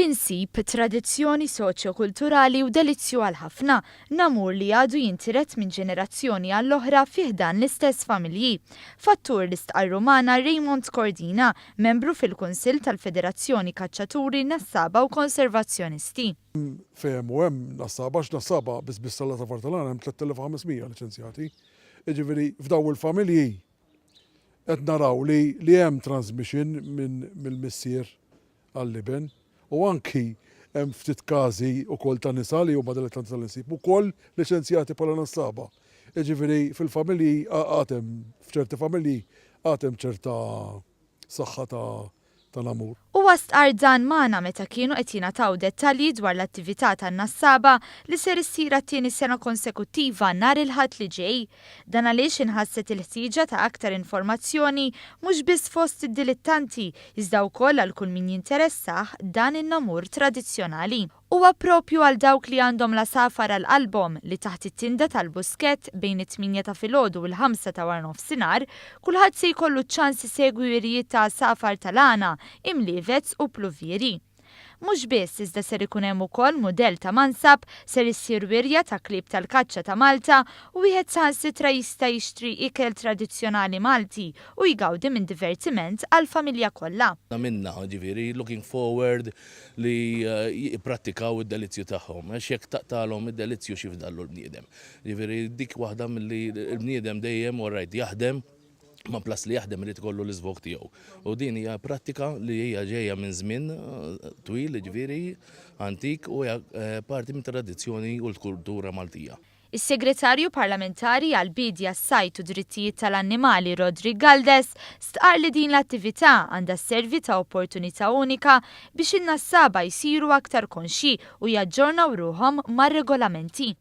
Tinsib tradizzjoni soċjo-kulturali u delizzju għal ħafna, namur li għadu jintiret minn ġenerazzjoni għall-oħra fiħdan l-istess familji. Fattur l-istqar Rumana Raymond Cordina, membru fil-Kunsill tal-Federazzjoni Kaċċaturi, Nassaba u Konservazzjonisti. Fehem u hemm nassaba x'nassaba biss salla ta' Fartalana hemm 3500 liċenzjati. Jiġifieri f'daw il-familji qed naraw li hemm transmission mill-missier għall-liben. U anki hemm ftit każi wkoll ta' nisa li huma dilettanti tal-insib ukoll liċenzjati bħala nassaba. Jiġifieri fil-familji f'ċerti familji għatem ċerta saħħa ta' namur. U stqar dan magħna meta kienu qed jingħataw dettalji dwar l-attività tan-nassaba li ser issir t-tieni sena konsekuttiva nhar il-ħadd li ġej. Dan għaliex inħasset il-ħtieġa ta' aktar informazzjoni mhux biss fost id-dilettanti iżda wkoll għal kull min jinteressah dan in-namur tradizzjonali. Huwa proprju għal dawk li għandhom la safar għal qalbhom li taħt it-tinda tal-buskett bejn it-8 ta' filgħodu u l-5 ta' war nofsinhar, kulħadd se jkollu ċ-ċans isegwi wirijiet ta' safar tal-għana, imlievets u pluvieri. Mhux biss iżda ser ikun hemm ukoll mudell ta' mansab ser issir wirja ta' klieb tal-kaċċa ta' Malta u wieħed saħansitra jista' jixtri ikel tradizzjonali Malti u jgawdi minn divertiment għall familja kollha. Minna ġifieri looking forward li jipprattikaw id-delizzju tagħhom għax jekk taqtalhom id-delizzju xi fdallu l-bniedem. Ġifieri dik waħda milli l-bniedem dejjem orajt jaħdem ma plas li jaħdem irid ikollu l-iżvok tiegħu. U din hija prattika li hija ġejja minn żmien twil ġifieri antik u hija parti minn tradizzjoni u l-kultura Maltija. Is-Segretarju Parlamentari għall-Bidja, s-Sajt u Drittijiet tal-Annimali Rodri Galdes stqar li din l-attività għandha sservi ta' opportunità unika biex in-nassaba jsiru aktar konxi u jaġġornaw ruhom mar-regolamenti.